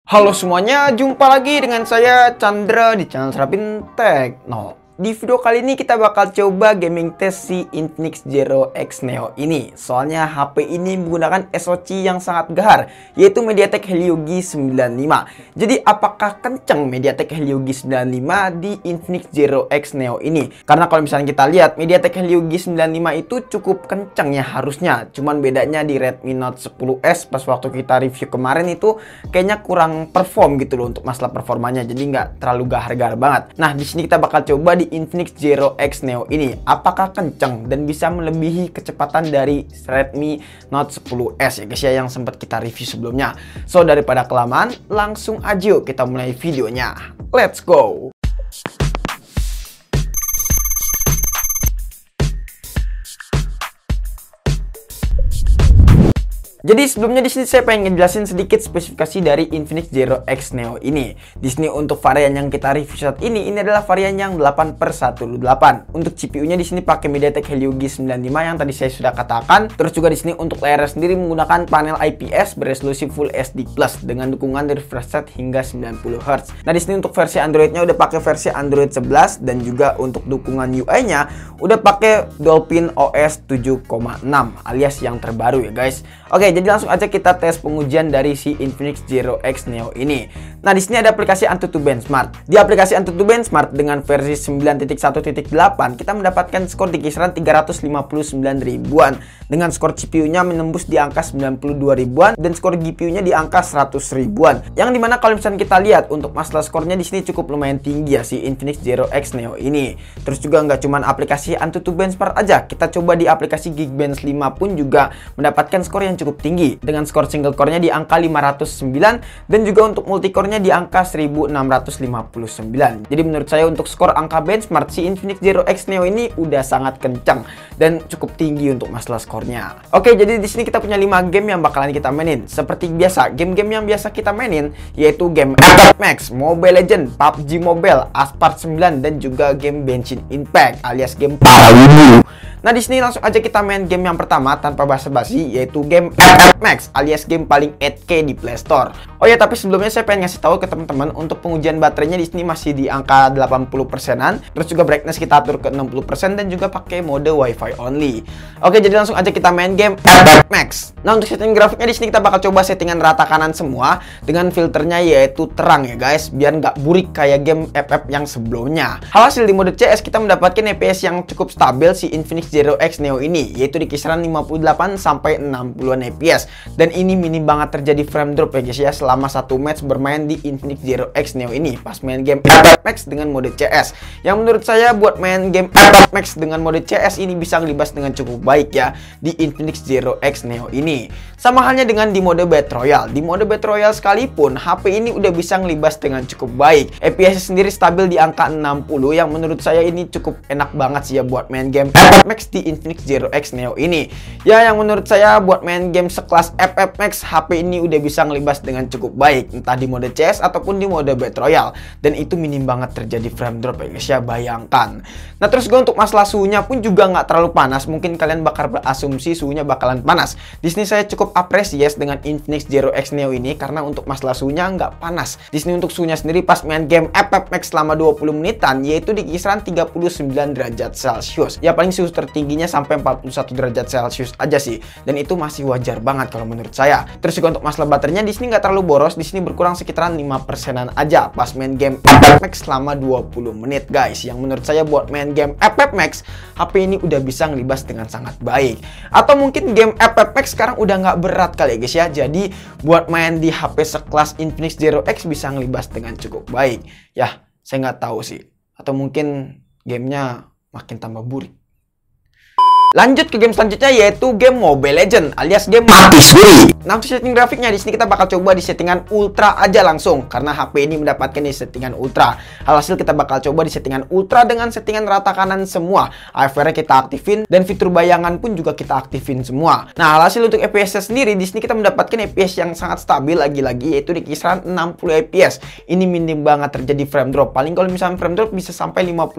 Halo semuanya, jumpa lagi dengan saya Chandra di channel Serapin Tech. Di video kali ini kita bakal coba gaming test si Infinix Zero X Neo ini. Soalnya HP ini menggunakan SoC yang sangat gahar, yaitu MediaTek Helio G95. Jadi apakah kencang MediaTek Helio G95 di Infinix Zero X Neo ini? Karena kalau misalnya kita lihat MediaTek Helio G95 itu cukup kencang ya harusnya. Cuman bedanya di Redmi Note 10S pas waktu kita review kemarin itu kayaknya kurang perform gitu loh untuk masalah performanya. Jadi nggak terlalu gahar-gahar banget. Nah, di sini kita bakal coba di Infinix Zero X Neo ini apakah kencang dan bisa melebihi kecepatan dari Redmi Note 10S ya guys ya, yang sempat kita review sebelumnya. So daripada kelamaan, langsung aja kita mulai videonya. Let's go. Jadi sebelumnya di sini saya pengen ngejelasin sedikit spesifikasi dari Infinix Zero X Neo ini. Di sini untuk varian yang kita review saat ini adalah varian yang 8/128. Untuk CPU-nya di sini pakai MediaTek Helio G95 yang tadi saya sudah katakan. Terus juga di sini untuk layarnya sendiri menggunakan panel IPS beresolusi Full HD Plus dengan dukungan dari refresh rate hingga 90 Hz. Nah, di sini untuk versi Android-nya udah pakai versi Android 11 dan juga untuk dukungan UI-nya udah pakai Dolphin OS 7.6 alias yang terbaru ya guys. Oke, jadi langsung aja kita tes pengujian dari si Infinix Zero X Neo ini. Nah, di sini ada aplikasi AnTuTu Benchmark. Di aplikasi AnTuTu Benchmark dengan versi 9.1.8 kita mendapatkan skor di kisaran 359 ribuan dengan skor CPU-nya menembus di angka 92 ribuan dan skor GPU-nya di angka 100 ribuan. Yang dimana kalau misalnya kita lihat untuk masalah skornya di sini cukup lumayan tinggi ya si Infinix Zero X Neo ini. Terus juga nggak cuman aplikasi AnTuTu Benchmark aja, kita coba di aplikasi Geekbench 5 pun juga mendapatkan skor yang cukup tinggi dengan skor single core-nya di angka 509 dan juga untuk multicore-nya di angka 1659. Jadi menurut saya untuk skor angka benchmark si Infinix Zero X Neo ini udah sangat kencang dan cukup tinggi untuk masalah skornya. Oke, jadi di sini kita punya 5 game yang bakalan kita mainin. Seperti biasa, game-game yang biasa kita mainin yaitu game Apex Max, Mobile Legends, PUBG Mobile, Asphalt 9 dan juga game Genshin Impact alias game Parawibu. Nah, di sini langsung aja kita main game yang pertama tanpa basa-basi yaitu game Apex Max alias game paling 8K di Play Store. Oh ya, tapi sebelumnya saya pengen ngasih tahu ke teman-teman untuk pengujian baterainya di sini masih di angka 80%-an. Terus juga brightness kita atur ke 60% dan juga pakai mode Wi-Fi only. Oke, jadi langsung aja kita main game Apex Max. Nah, untuk setting grafiknya di sini kita bakal coba settingan rata kanan semua dengan filternya yaitu terang ya guys, biar nggak burik kayak game FF yang sebelumnya. Hasil di mode CS kita mendapatkan FPS yang cukup stabil si Infinix Zero X Neo ini yaitu di kisaran 58 sampai 60-an FPS dan ini minim banget terjadi frame drop ya guys ya selama satu match bermain di Infinix Zero X Neo ini pas main game Apex Max dengan mode CS. Yang menurut saya buat main game Apex Max dengan mode CS ini bisa ngelibas dengan cukup baik ya di Infinix Zero X Neo ini. Sama halnya dengan di mode Battle Royale. Di mode Battle Royale sekalipun HP ini udah bisa ngelibas dengan cukup baik. FPS sendiri stabil di angka 60 yang menurut saya ini cukup enak banget sih ya buat main game Apex Max di Infinix Zero X Neo ini. Ya, yang menurut saya buat main game sekelas Apex Max HP ini udah bisa ngelibas dengan cukup baik entah di mode CS ataupun di mode Battle Royale dan itu minim banget terjadi frame drop ya guys ya, bayangkan. Nah, terus gue untuk masalah suhunya pun juga nggak terlalu panas. Mungkin kalian bakal berasumsi suhunya bakalan panas. Di sini saya cukup apresiasi dengan Infinix Zero X Neo ini karena untuk masalah suhunya nggak panas. Di sini untuk suhunya sendiri pas main game Apex Max selama 20 menitan yaitu di kisaran 39 derajat Celcius. Ya, paling suhu tertingginya sampai 41 derajat Celcius aja sih dan itu masih wajar banget kalau menurut saya. Terus juga untuk masalah baterainya di sini nggak terlalu boros, di sini berkurang sekitaran 5%-an aja pas main game Apex Max selama 20 menit guys. Yang menurut saya buat main game Apex Max HP ini udah bisa ngelibas dengan sangat baik. Atau mungkin game Apex Max sekarang udah nggak berat kali ya guys ya, jadi buat main di HP sekelas Infinix Zero X bisa ngelibas dengan cukup baik. Ya, saya nggak tahu sih, atau mungkin gamenya makin tambah burik. Lanjut ke game selanjutnya yaitu game Mobile Legends alias game mati suri. Nah, untuk setting grafiknya di sini kita bakal coba di settingan ultra aja langsung karena HP ini mendapatkan di settingan ultra. Alhasil kita bakal coba di settingan ultra dengan settingan rata kanan semua. HFR-nya kita aktifin dan fitur bayangan pun juga kita aktifin semua. Nah, alhasil untuk FPS-nya sendiri di sini kita mendapatkan FPS yang sangat stabil lagi-lagi yaitu di kisaran 60 FPS. Ini minim banget terjadi frame drop. Paling kalau misalnya frame drop bisa sampai 55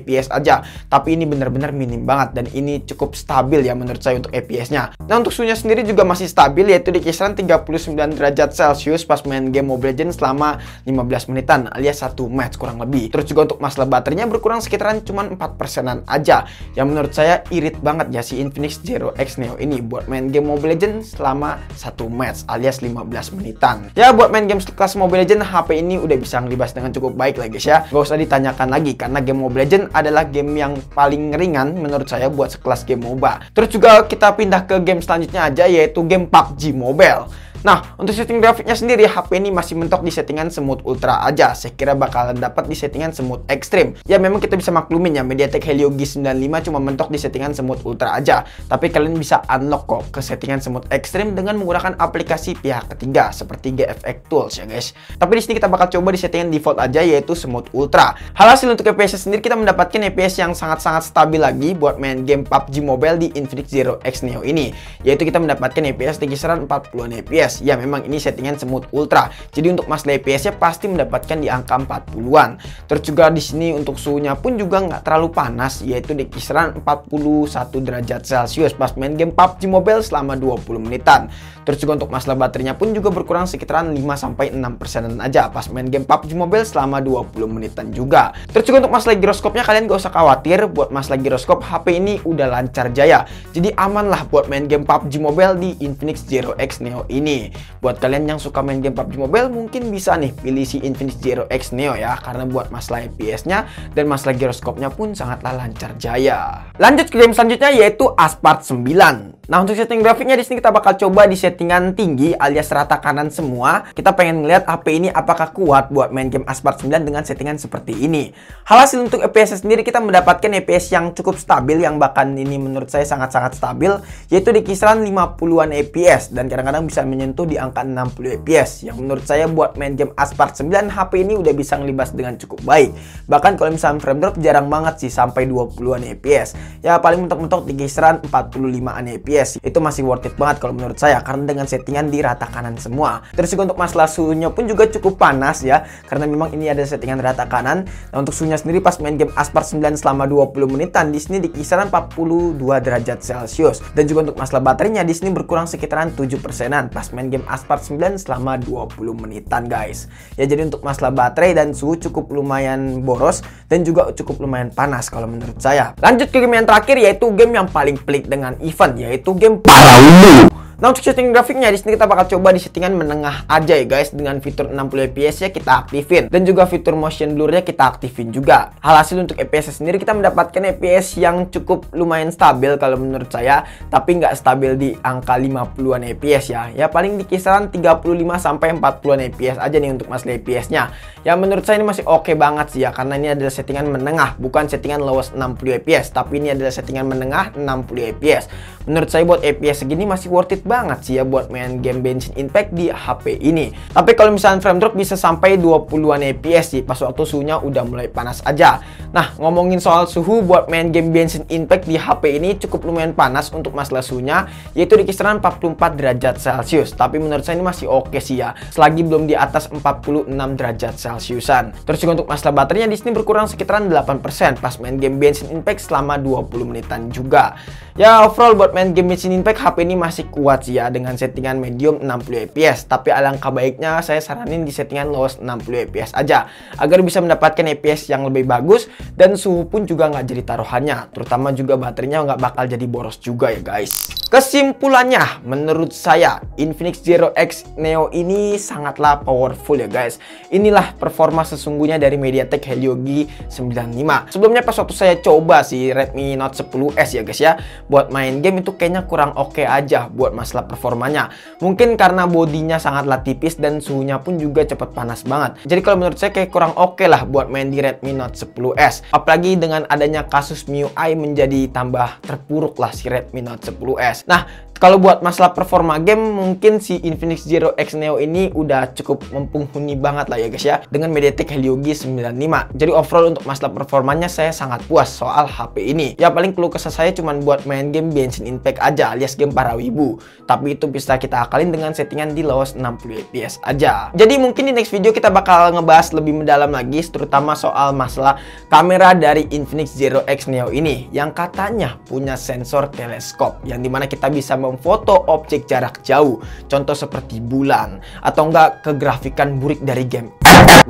FPS aja. Tapi ini benar-benar minim banget dan ini cukup stabil ya menurut saya untuk FPS-nya. Nah, untuk suhunya sendiri juga masih stabil, yaitu di kisaran 39 derajat Celcius pas main game Mobile Legends selama 15 menitan alias 1 match kurang lebih. Terus juga untuk masalah baterainya berkurang sekitaran cuman 4%-an aja. Yang menurut saya irit banget ya si Infinix Zero X Neo ini buat main game Mobile Legends selama 1 match alias 15 menitan. Ya, buat main game kelas Mobile Legends, HP ini udah bisa ngelibas dengan cukup baik lah guys ya. Gak usah ditanyakan lagi karena game Mobile Legends adalah game yang paling ringan menurut saya buat sekelas game MOBA. Terus juga kita pindah ke game selanjutnya aja, yaitu game PUBG Mobile. Nah, untuk setting grafiknya sendiri, HP ini masih mentok di settingan smooth ultra aja. Saya kira bakalan dapat di settingan smooth ekstrim. Ya, memang kita bisa maklumin ya, MediaTek Helio G95 cuma mentok di settingan smooth ultra aja. Tapi kalian bisa unlock kok ke settingan smooth ekstrim dengan menggunakan aplikasi pihak ketiga seperti GFX Tools ya guys. Tapi di sini kita bakal coba di settingan default aja, yaitu smooth ultra. Hasil untuk FPS sendiri kita mendapatkan FPS yang sangat-sangat stabil lagi buat main game PUBG Mobile di Infinix Zero X Neo ini. Yaitu kita mendapatkan FPS di kisaran 40-an FPS. Ya, memang ini settingan smooth ultra. Jadi untuk masalah FPS-nya pasti mendapatkan di angka 40-an. Terus juga di sini untuk suhunya pun juga nggak terlalu panas, yaitu di kisaran 41 derajat Celcius pas main game PUBG Mobile selama 20 menitan. Terus juga untuk masalah baterainya pun juga berkurang sekitaran 5-6%-an aja pas main game PUBG Mobile selama 20 menitan juga. Terus juga untuk masalah giroskopnya kalian gak usah khawatir, buat masalah giroskop HP ini udah lancar jaya. Jadi aman lah buat main game PUBG Mobile di Infinix Zero X Neo ini. Buat kalian yang suka main game PUBG Mobile mungkin bisa nih pilih si Infinix Zero X Neo ya, karena buat masalah FPS-nya dan masalah giroskopnya pun sangatlah lancar jaya. Lanjut ke game selanjutnya, yaitu Aspart 9. Nah, untuk setting grafiknya di sini kita bakal coba di settingan tinggi alias rata kanan semua. Kita pengen ngeliat HP ini apakah kuat buat main game Aspart 9 dengan settingan seperti ini. Hasil untuk FPS sendiri kita mendapatkan FPS yang cukup stabil, yang bahkan ini menurut saya sangat-sangat stabil, yaitu di kisaran 50-an FPS dan kadang-kadang bisa menyentuh di angka 60 FPS. Yang menurut saya buat main game Aspart 9 HP ini udah bisa ngelibas dengan cukup baik. Bahkan kalau misalnya frame drop jarang banget sih sampai 20-an FPS. Ya paling mentok-mentok di kisaran 45-an FPS. Itu masih worth it banget kalau menurut saya, karena dengan settingan di rata kanan semua. Terus juga untuk masalah suhunya pun juga cukup panas ya, karena memang ini ada settingan rata kanan. Nah, untuk suhunya sendiri pas main game Aspart 9 selama 20 menitan di sini di kisaran 42 derajat Celcius. Dan juga untuk masalah baterainya di sini berkurang sekitaran 7%-an pas main game Aspart 9 selama 20 menitan guys. Ya, jadi untuk masalah baterai dan suhu cukup lumayan boros dan juga cukup lumayan panas kalau menurut saya. Lanjut ke game yang terakhir, yaitu game yang paling pelik dengan event, yaitu game Paraulu. Nah, untuk setting grafiknya di sini kita bakal coba di settingan menengah aja ya guys, dengan fitur 60 fps ya kita aktifin dan juga fitur motion blur-nya kita aktifin juga. Hasil untuk FPS sendiri kita mendapatkan FPS yang cukup lumayan stabil kalau menurut saya, tapi nggak stabil di angka 50-an fps ya. Ya paling di kisaran 35 sampai 40-an fps aja nih untuk masalah FPS-nya. Ya menurut saya ini masih oke banget sih ya, karena ini adalah settingan menengah, bukan settingan lowest 60 fps, tapi ini adalah settingan menengah 60 fps. Menurut saya buat FPS segini masih worth it banget sih ya buat main game Genshin Impact di HP ini. Tapi kalau misalnya frame drop bisa sampai 20-an fps sih pas waktu suhunya udah mulai panas aja. Nah, ngomongin soal suhu buat main game Genshin Impact di HP ini cukup lumayan panas untuk masalah suhunya, yaitu di kisaran 44 derajat Celcius. Tapi menurut saya ini masih oke sih ya, selagi belum di atas 46 derajat Celciusan. Terus juga untuk masalah baterainya di sini berkurang sekitaran 8% pas main game Genshin Impact selama 20 menitan juga. Ya overall buat main game Genshin Impact HP ini masih kuat sih ya dengan settingan medium 60 fps, tapi alangkah baiknya saya saranin di settingan lowest 60 fps aja agar bisa mendapatkan fps yang lebih bagus dan suhu pun juga nggak jadi taruhannya, terutama juga baterainya nggak bakal jadi boros juga ya guys. Kesimpulannya, menurut saya Infinix Zero X Neo ini sangatlah powerful ya guys. Inilah performa sesungguhnya dari MediaTek Helio G95. Sebelumnya pas waktu saya coba si Redmi Note 10S ya guys ya, buat main game itu kayaknya kurang oke aja buat masalah performanya. Mungkin karena bodinya sangatlah tipis dan suhunya pun juga cepat panas banget. Jadi kalau menurut saya kayak kurang oke lah buat main di Redmi Note 10S. Apalagi dengan adanya kasus MIUI menjadi tambah terpuruk lah si Redmi Note 10S. Nah, Kalau buat masalah performa game, mungkin si Infinix Zero X Neo ini udah cukup mumpuni banget lah ya guys ya, dengan MediaTek Helio G95. Jadi overall untuk masalah performanya saya sangat puas soal HP ini. Ya paling keluh kesah saya cuman buat main game Genshin Impact aja, alias game para wibu. Tapi itu bisa kita akalin dengan settingan di lowest 60 fps aja. Jadi mungkin di next video kita bakal ngebahas lebih mendalam lagi, terutama soal masalah kamera dari Infinix Zero X Neo ini, yang katanya punya sensor teleskop, yang dimana kita bisa memfoto objek jarak jauh, contoh seperti bulan, atau enggak kegrafikan burik dari game,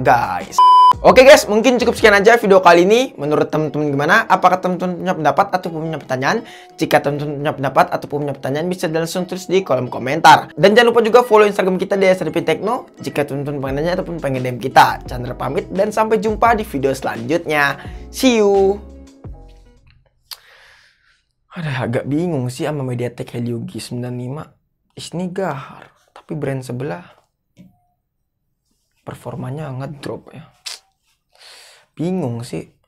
guys. Oke guys, mungkin cukup sekian aja video kali ini. Menurut teman-teman gimana? Apakah teman-teman punya pendapat ataupun punya pertanyaan? Jika teman-teman punya pendapat ataupun punya pertanyaan, bisa langsung tulis di kolom komentar. Dan jangan lupa juga follow Instagram kita di @srdptekno. Jika teman-teman pengen nanya ataupun pengen DM kita. Chandra pamit dan sampai jumpa di video selanjutnya. See you! Agak bingung sih sama MediaTek Helio G95. Ini gahar, tapi brand sebelah performanya ngedrop ya. Bingung sih.